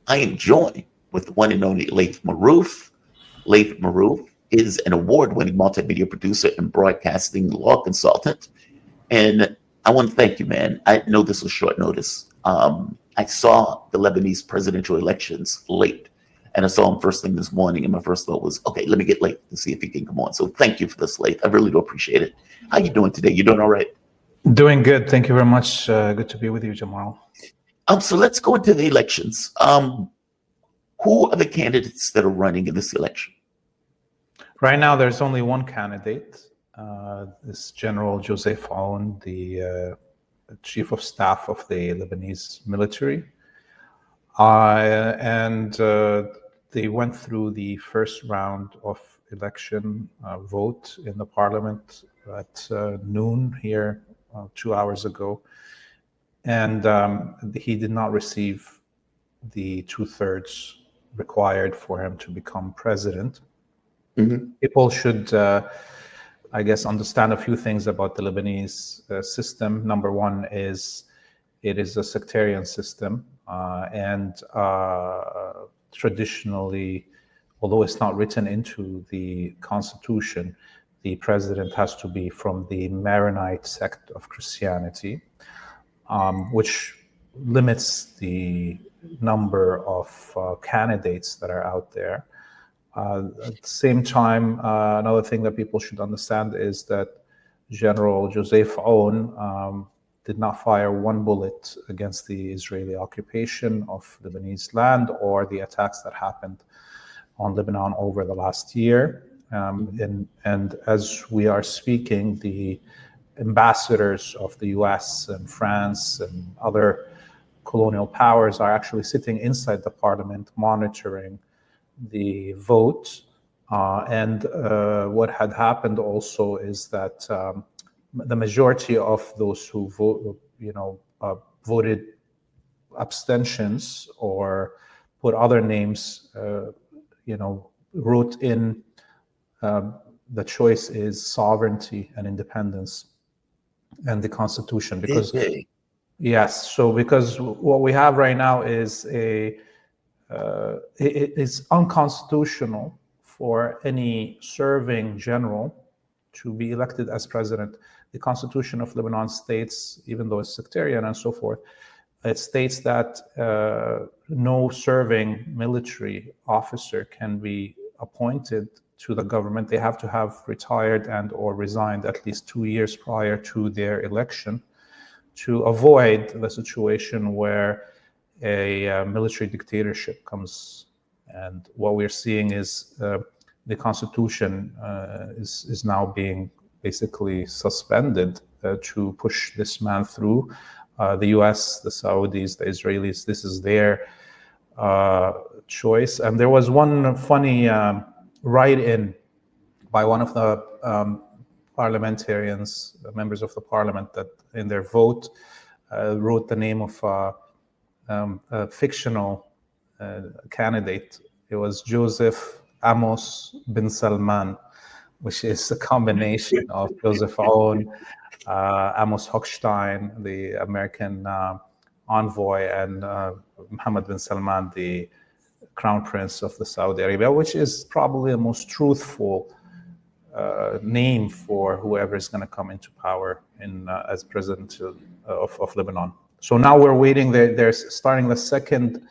I am joined with the one and only Laith Marouf. Laith Marouf is an award-winning multimedia producer and broadcasting law consultant. And I want to thank you, man. I know this was short notice. I saw the Lebanese presidential elections late, and I saw him first thing this morning, and my first thought was, okay, let me get Laith to see if he can come on. So thank you for this, Laith. I really do appreciate it. How you doing today? You doing all right? Doing good. Thank you very much. Good to be with you, Jamal. So let's go into the elections. Who are the candidates that are running in this election? Right now, there's only one candidate. This General Joseph Aoun, the chief of staff of the Lebanese military. And they went through the first round of election vote in the parliament at noon here 2 hours ago. And he did not receive the 2/3 required for him to become president. Mm-hmm. People should, I guess, understand a few things about the Lebanese system. Number one is it is a sectarian system, and traditionally, although it's not written into the constitution, the president has to be from the Maronite sect of Christianity, which limits the number of candidates that are out there. At the same time, another thing that people should understand is that General Joseph Aoun did not fire one bullet against the Israeli occupation of Lebanese land or the attacks that happened on Lebanon over the last year. And as we are speaking, the ambassadors of the US and France and other colonial powers are actually sitting inside the parliament monitoring the vote. And what had happened also is that the majority of those who voted abstentions or put other names, wrote in the choice is sovereignty and independence and the Constitution. Because yes, so because what we have right now is it is unconstitutional for any serving general to be elected as president. The Constitution of Lebanon states, even though it's sectarian and so forth, it states that no serving military officer can be appointed to the government. They have to have retired and or resigned at least 2 years prior to their election to avoid the situation where a military dictatorship comes. And what we're seeing is the Constitution is now being basically suspended to push this man through. The US, the Saudis, the Israelis, this is their choice. And there was one funny write-in by one of the parliamentarians, members of the parliament, that in their vote wrote the name of a fictional candidate. It was Joseph Amos bin Salman, which is a combination of Joseph Aoun, Amos Hochstein, the American envoy, and Mohammed bin Salman, the crown prince of the Saudi Arabia, which is probably the most truthful name for whoever is going to come into power as president of Lebanon. So now we're waiting. They're starting the second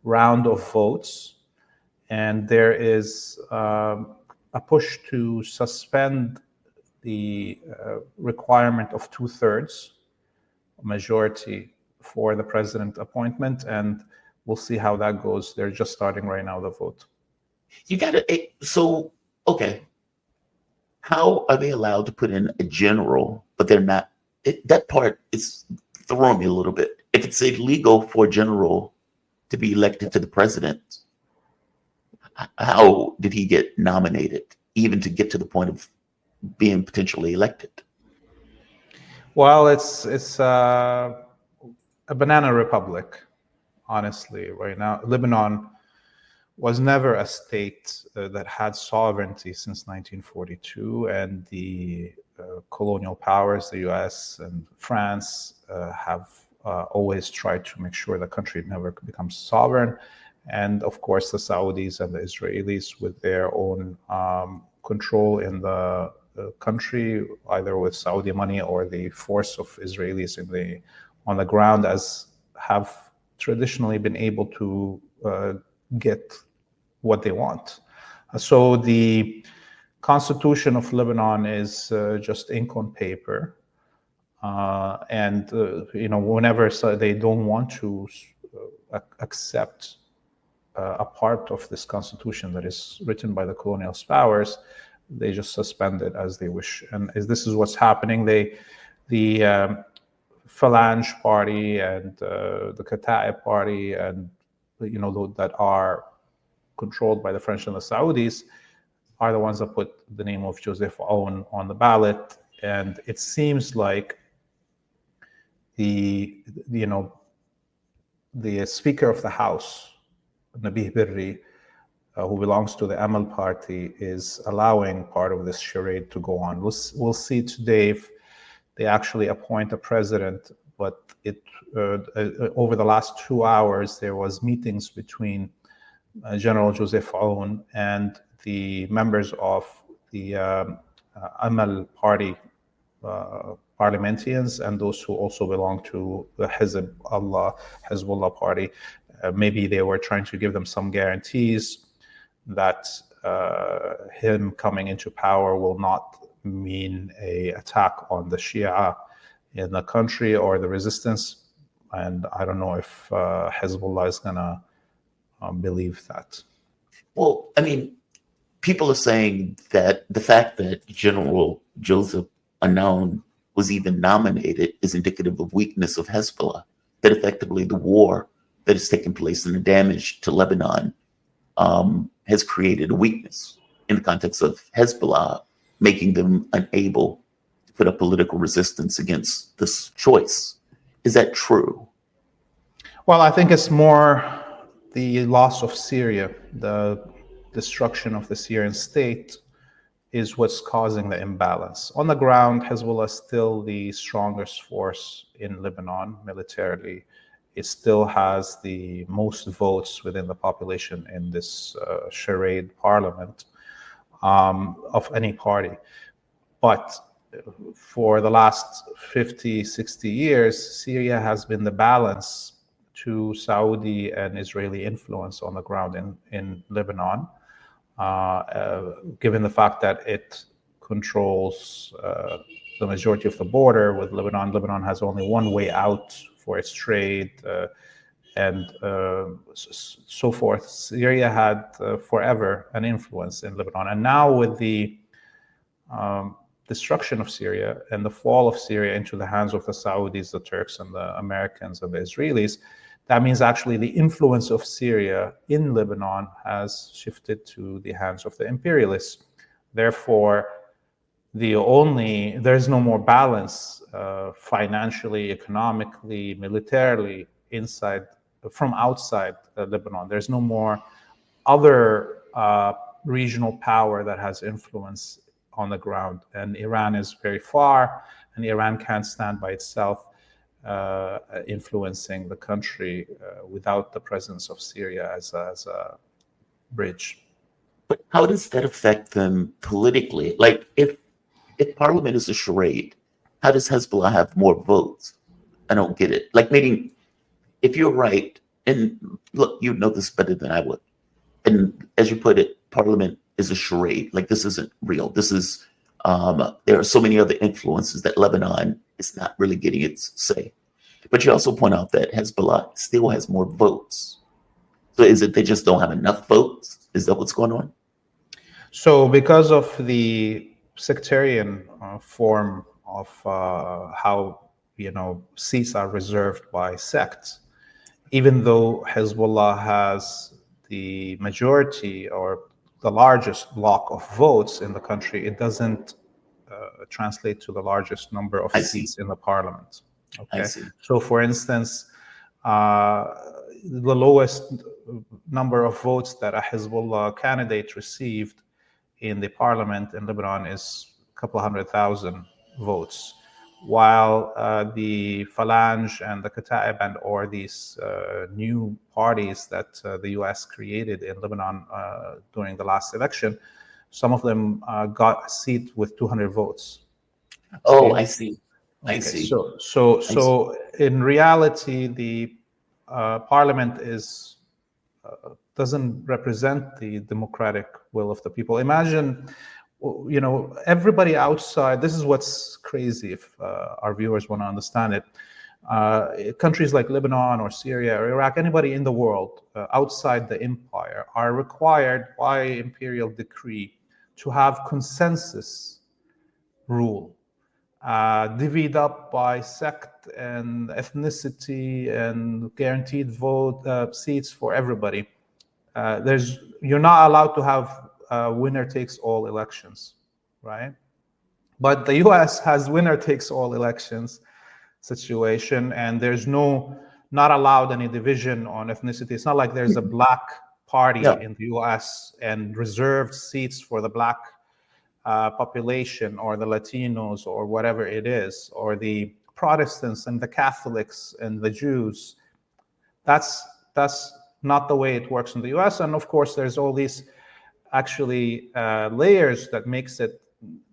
round of votes, and there is a push to suspend the requirement of 2/3 majority for the president appointment, and we'll see how that goes. They're just starting right now the vote. You got to, so, okay. How are they allowed to put in a general, but they're not? That part is throwing me a little bit. If it's illegal for a general to be elected to the president, how did he get nominated, even to get to the point of being potentially elected? Well, it's a banana republic, honestly, right now. Lebanon was never a state that had sovereignty since 1942, and the colonial powers, the US and France, have always tried to make sure the country never becomes sovereign. And of course, the Saudis and the Israelis with their own control in the country, either with Saudi money or the force of Israelis on the ground, as have traditionally been able to get what they want. So the Constitution of Lebanon is just ink on paper. And whenever they don't want to accept a part of this constitution that is written by the colonial powers, they just suspend it as they wish. And this is what's happening. The Phalange Party and the Kataib Party, and that are controlled by the French and the Saudis, are the ones that put the name of Joseph Aoun on the ballot. And it seems like the Speaker of the House, Nabih Berri, who belongs to the Amal party, is allowing part of this charade to go on. We'll see today if they actually appoint a president, but over the last 2 hours, there was meetings between General Joseph Aoun and the members of the Amal party parliamentarians and those who also belong to the Hezbollah party. Maybe they were trying to give them some guarantees that him coming into power will not mean an attack on the Shia in the country or the resistance. And I don't know if Hezbollah is going to believe that. Well, I mean, people are saying that the fact that General Joseph Aoun was even nominated is indicative of weakness of Hezbollah, that effectively the war that has taken place and the damage to Lebanon has created a weakness in the context of Hezbollah, making them unable to put up political resistance against this choice. Is that true? Well, I think it's more the loss of Syria, the destruction of the Syrian state, is what's causing the imbalance. On the ground, Hezbollah is still the strongest force in Lebanon militarily. It still has the most votes within the population in this charade parliament of any party. But for the last 50, 60 years, Syria has been the balance to Saudi and Israeli influence on the ground in Lebanon. Given the fact that it controls the majority of the border with Lebanon. Lebanon has only one way out for its trade and so forth. Syria had forever an influence in Lebanon. And now with the destruction of Syria and the fall of Syria into the hands of the Saudis, the Turks, and the Americans and the Israelis, that means actually the influence of Syria in Lebanon has shifted to the hands of the imperialists. Therefore, there's no more balance financially, economically, militarily from outside Lebanon. There's no more other regional power that has influence on the ground. And Iran is very far, and Iran can't stand by itself influencing the country without the presence of Syria as a bridge. But how does that affect them politically? Like, if Parliament is a charade, how does Hezbollah have more votes? I don't get it. Like, meaning, if you're right, and look, you know this better than I would, and as you put it, Parliament is a charade. Like, this isn't real. This is, there are so many other influences that Lebanon is not really getting its say. But you also point out that Hezbollah still has more votes. So is it they just don't have enough votes? Is that what's going on? So because of the sectarian form of how seats are reserved by sects, even though Hezbollah has the majority or the largest block of votes in the country, it doesn't translate to the largest number of seats in the parliament. Okay. So, for instance, the lowest number of votes that a Hezbollah candidate received in the parliament in Lebanon is a couple 100,000 votes, while the Phalange and the Kataib and or these new parties that the U.S. created in Lebanon during the last election, some of them got a seat with 200 votes. Oh, Okay. I see. I Okay. see. So in reality, the parliament doesn't represent the democratic will of the people. Imagine, everybody outside. This is what's crazy. If our viewers want to understand it, countries like Lebanon or Syria or Iraq, anybody in the world outside the empire are required by imperial decree to have consensus rule, divvied up by sect and ethnicity and guaranteed vote seats for everybody. You're not allowed to have winner takes all elections, right? But the U.S. has winner takes all elections situation, and there's not allowed any division on ethnicity. It's not like there's a black party in the U.S. and reserved seats for the black population or the Latinos or whatever it is, or the Protestants and the Catholics and the Jews. That's not the way it works in the U.S. And of course, there's all these actually layers that makes it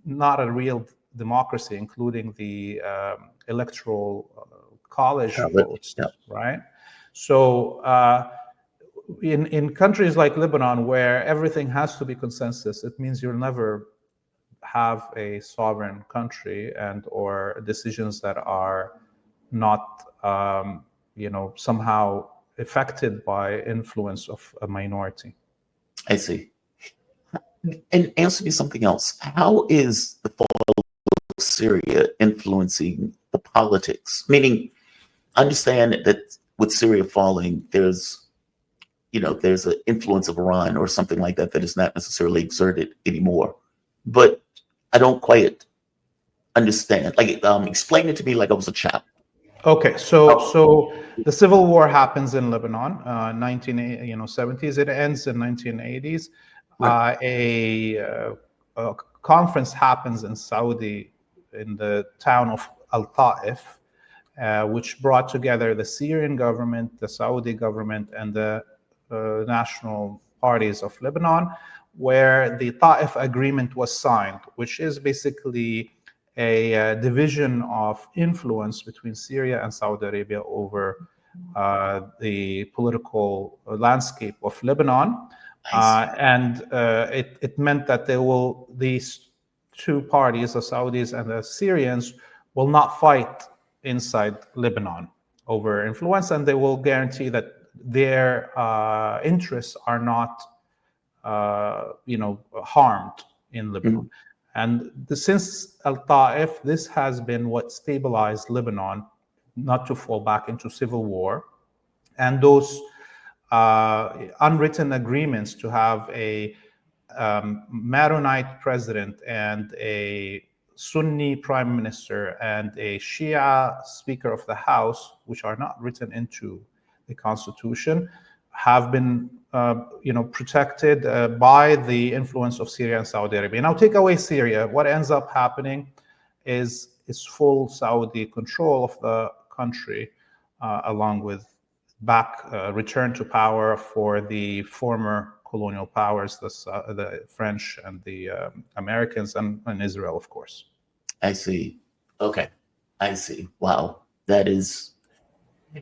not a real democracy, including the electoral college votes, right? So in countries like Lebanon, where everything has to be consensus, it means you'll never have a sovereign country and or decisions that are not somehow affected by influence of a minority. I see. And answer me something else. How is the fall of Syria influencing the politics? Meaning, understand that with Syria falling, there's an influence of Iran or something like that is not necessarily exerted anymore. But I don't quite understand. Like, explain it to me like I was a child. Okay, so the civil war happens in Lebanon, 1970s. It ends in 1980s. Right. A conference happens in Saudi, in the town of Al Ta'if, which brought together the Syrian government, the Saudi government, and the national parties of Lebanon, where the Ta'if agreement was signed, which is basically a division of influence between Syria and Saudi Arabia over the political landscape of Lebanon. And it meant that these two parties, the Saudis and the Syrians, will not fight inside Lebanon over influence, and they will guarantee that their interests are not harmed in Lebanon. Mm-hmm. And since Al Ta'if, this has been what stabilized Lebanon, not to fall back into civil war. And those unwritten agreements to have a Maronite president and a Sunni prime minister and a Shia speaker of the House, which are not written into the constitution, have been protected by the influence of Syria and Saudi Arabia. Now, take away Syria, what ends up happening is full Saudi control of the country, along with return to power for the former colonial powers, the French and the Americans, and Israel, of course. I see. Okay, I see. Wow, that is.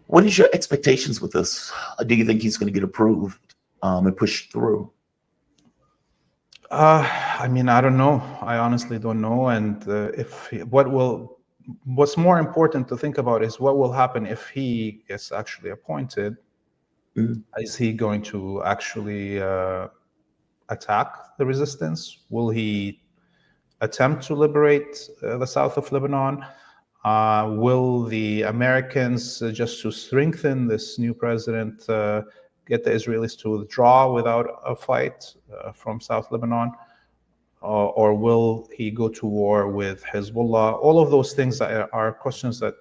What is your expectations with this? Do you think he's going to get approved and pushed through? I mean, I don't know. I honestly don't know. And what's more important to think about is what will happen if he gets actually appointed. Mm-hmm. Is he going to actually attack the resistance? Will he attempt to liberate the south of Lebanon? Will the Americans, just to strengthen this new president, get the Israelis to withdraw without a fight from South Lebanon? Or will he go to war with Hezbollah? All of those things are questions that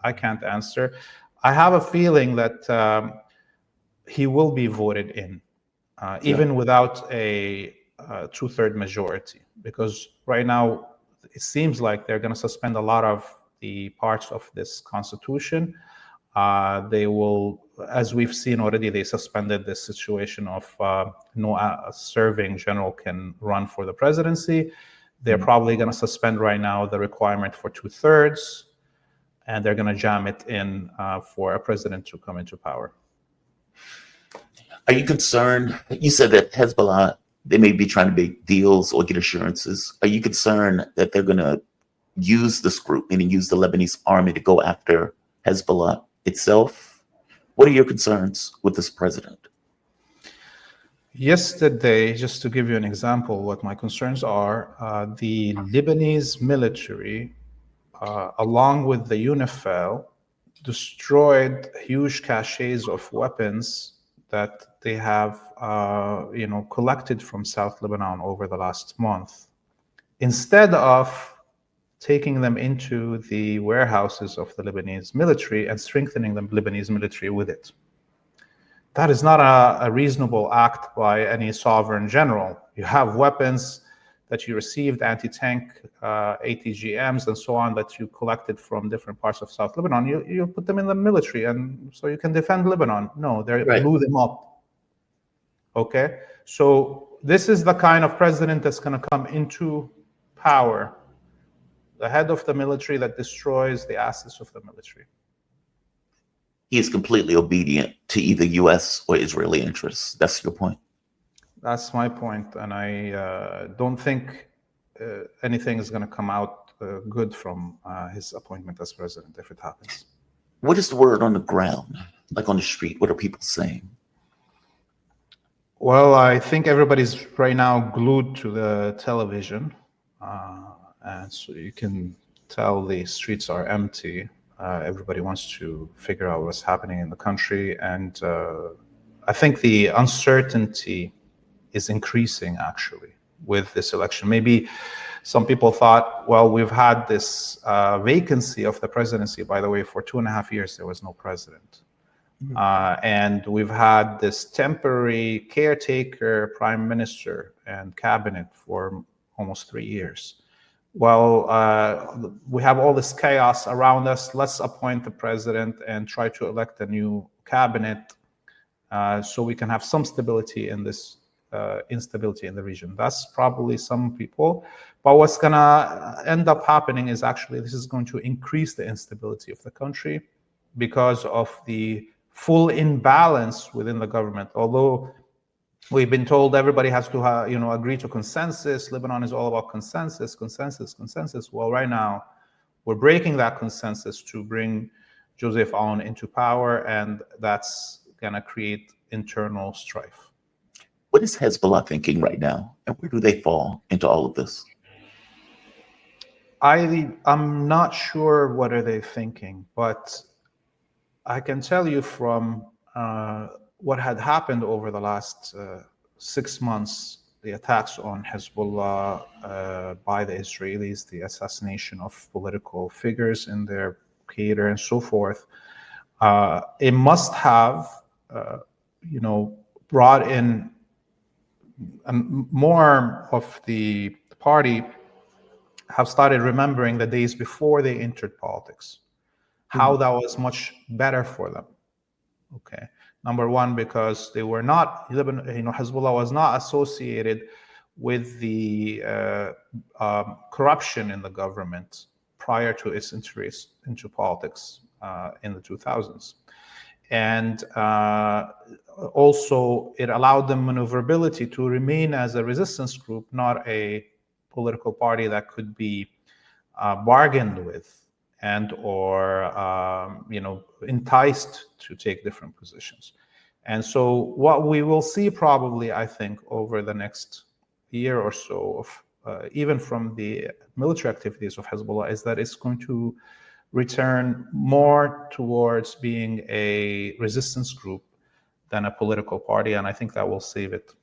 I can't answer. I have a feeling that he will be voted in, even without a two-third majority, because right now it seems like they're going to suspend a lot of the parts of this constitution. They will, as we've seen already, they suspended this situation of no serving general can run for the presidency. They're probably going to suspend right now the requirement for 2/3, and they're going to jam it in for a president to come into power. Are you concerned? You said that Hezbollah, they may be trying to make deals or get assurances. Are you concerned that they're going to use this group, meaning use the Lebanese army to go after Hezbollah itself? What are your concerns with this president? Yesterday, just to give you an example, what my concerns are, the Lebanese military, along with the UNIFIL, destroyed huge caches of weapons that they have, collected from South Lebanon over the last month. Instead of taking them into the warehouses of the Lebanese military and strengthening the Lebanese military with it. That is not a reasonable act by any sovereign general. You have weapons that you received, anti-tank ATGMs and so on, that you collected from different parts of South Lebanon. You put them in the military, and so you can defend Lebanon. No, they blew them up. Okay, so this is the kind of president that's going to come into power, the head of the military that destroys the assets of the military. He is completely obedient to either U.S. or Israeli interests. That's your point? That's my point, and I don't think anything is going to come out good from his appointment as president if it happens. What is the word on the ground, like on the street? What are people saying? Well, I think everybody's right now glued to the television, and so you can tell the streets are empty. Everybody wants to figure out what's happening in the country, and I think the uncertainty is increasing actually with this election. Maybe some people thought, well, we've had this vacancy of the presidency. By the way, for 2.5 years, there was no president. And we've had this temporary caretaker prime minister and cabinet for almost 3 years. Well, we have all this chaos around us. Let's appoint the president and try to elect a new cabinet so we can have some stability in this instability in the region. That's probably some people. But what's going to end up happening is actually this is going to increase the instability of the country because of the full imbalance within the government. Although we've been told everybody has to agree to consensus. Lebanon is all about consensus. Well, right now, we're breaking that consensus to bring Joseph Aoun into power, and that's going to create internal strife. What is Hezbollah thinking right now, and where do they fall into all of this? I'm not sure what are they thinking, but I can tell you from what had happened over the last 6 months, the attacks on Hezbollah by the Israelis, the assassination of political figures in their theater and so forth, it must have, brought in more of the party have started remembering the days before they entered politics, how that was much better for them. Okay. Number one, because they were not, Hezbollah was not associated with the corruption in the government prior to its entry into politics in the 2000s. And also, it allowed them maneuverability to remain as a resistance group, not a political party that could be bargained with and or enticed to take different positions. And so what we will see probably, I think, over the next year or so, of even from the military activities of Hezbollah, is that it's going to return more towards being a resistance group than a political party, and I think that will save it.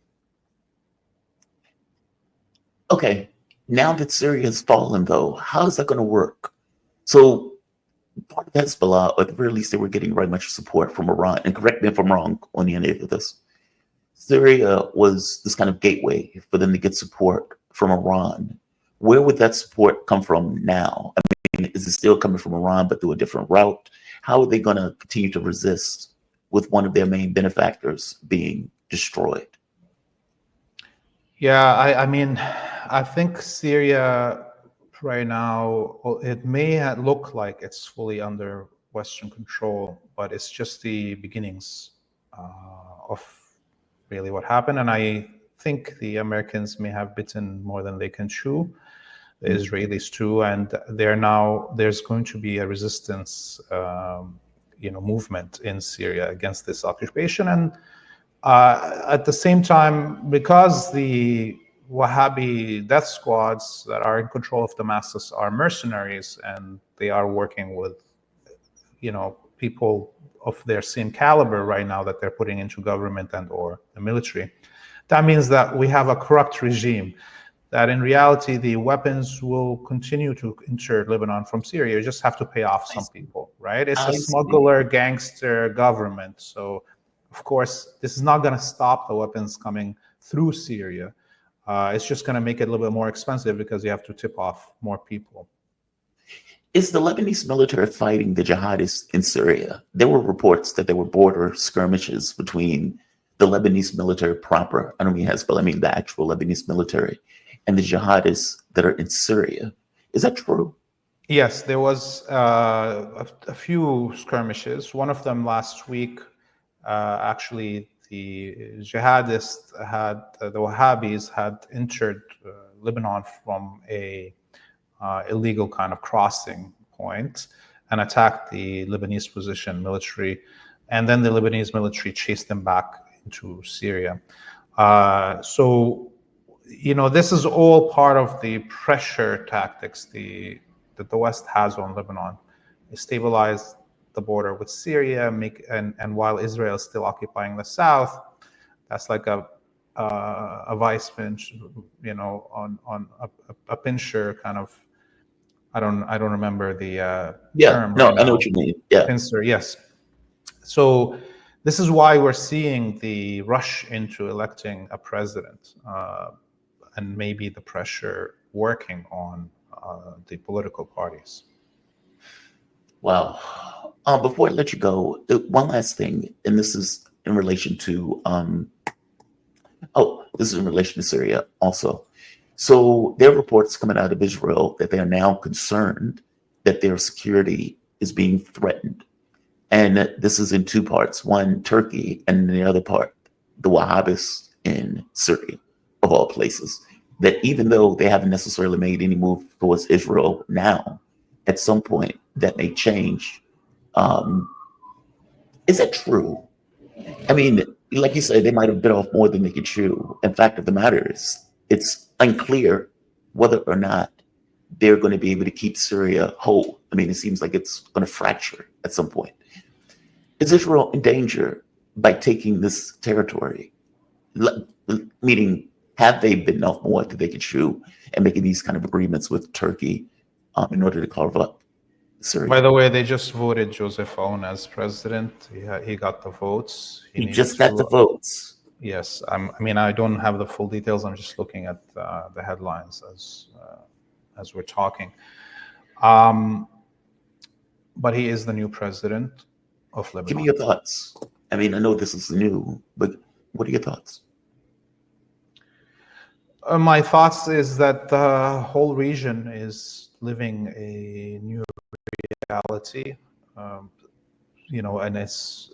Okay, now that Syria has fallen, though, how is that going to work? So part of Hezbollah, or at the very least, they were getting very much support from Iran. And correct me if I'm wrong on any of this. Syria was this kind of gateway for them to get support from Iran. where would that support come from now? I mean, is it still coming from Iran, but through a different route? How are they going to continue to resist with one of their main benefactors being destroyed? Yeah, I mean, I think Syria right now, it may look like it's fully under Western control, but it's just the beginnings of really what happened. And I think the Americans may have bitten more than they can chew, the Israelis too, and there's going to be a resistance, movement in Syria against this occupation. And at the same time, because the Wahhabi death squads that are in control of Damascus are mercenaries, and they are working with, people of their same caliber right now that they're putting into government and or the military. That means that we have a corrupt regime, that in reality, the weapons will continue to enter Lebanon from Syria. You just have to pay off some people, right? It's a I see. smuggler, gangster government. So, of course, this is not going to stop the weapons coming through Syria. It's just going to make it a little bit more expensive because you have to tip off more people. Is the Lebanese military fighting the jihadists in Syria? There were reports that there were border skirmishes between the Lebanese military proper, I don't mean Hezbollah, I mean the actual Lebanese military, and the jihadists that are in Syria. Is that true? Yes, there was a few skirmishes. One of them last week, actually, the jihadists the Wahhabis had entered Lebanon from a illegal kind of crossing point and attacked the Lebanese position military, and then the Lebanese military chased them back into Syria. So, this is all part of the pressure tactics that the West has on Lebanon. They stabilize the border with Syria, and while Israel is still occupying the south, that's like a vice pinch, on a pincher kind of. I don't remember the Yeah, term no, right I know now. what you mean. Yeah. Pincer, yes. So this is why we're seeing the rush into electing a president, and maybe the pressure working on the political parties. Wow. Before I let you go, one last thing, and this is in relation to this is in relation to Syria also. So there are reports coming out of Israel that they are now concerned that their security is being threatened. And this is in two parts. One, Turkey, and the other part, the Wahhabis in Syria, of all places. That even though they haven't necessarily made any move towards Israel now, at some point that may change. Is that true? I mean, like you said, they might have bit off more than they could chew. In fact of the matter is, it's unclear whether or not they're going to be able to keep Syria whole. I mean, it seems like it's going to fracture at some point. Is Israel in danger by taking this territory? Meaning, have they bitten off more than they could chew and making these kind of agreements with Turkey in order to carve up Syria? By the way, they just voted Joseph Aoun as president. He got the votes. He just got the votes. Yes, I mean, I don't have the full details. I'm just looking at the headlines as we're talking. But he is the new president of Lebanon. Give me your thoughts. I mean, I know this is new, but what are your thoughts? My thoughts is that the whole region is living a new reality, and it's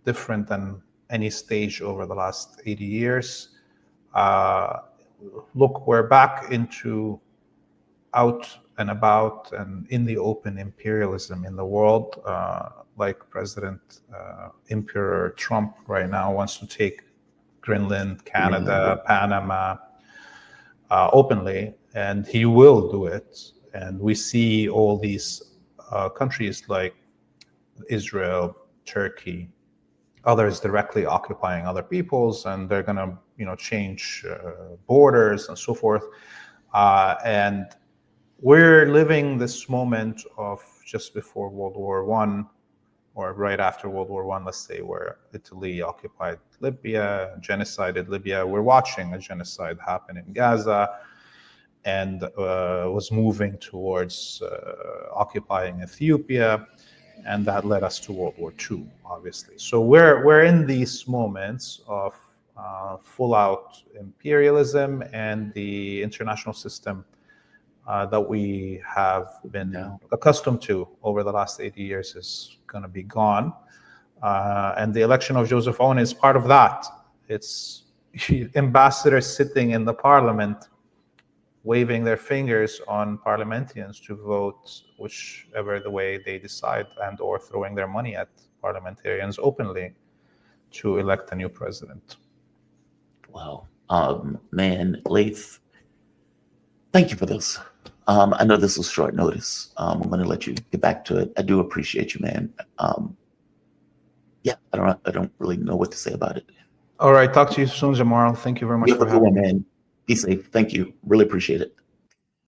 different than any stage over the last 80 years. Look, we're back into out and about and in the open imperialism in the world, like President Emperor Trump right now wants to take Greenland, Canada, Panama openly, and he will do it. And we see all these countries like Israel, Turkey, others directly occupying other peoples, and they're going to, change borders and so forth. And we're living this moment of just before World War I, or right after World War I, let's say, where Italy occupied Libya, genocided Libya. We're watching a genocide happen in Gaza. and was moving towards occupying Ethiopia, and that led us to World War II, obviously. So we're in these moments of full-out imperialism, and the international system that we have been accustomed to over the last 80 years is going to be gone. And the election of Joseph Aoun is part of that. It's ambassadors sitting in the parliament waving their fingers on parliamentarians to vote whichever the way they decide, and or throwing their money at parliamentarians openly to elect a new president. Wow. Man, Laith, thank you for this. I know this was short notice. I'm going to let you get back to it. I do appreciate you, man. Yeah, I don't really know what to say about it. All right. Talk to you soon, Jamal. Thank you very much You have for a good one, having me. man. Be safe. Thank you. Really appreciate it.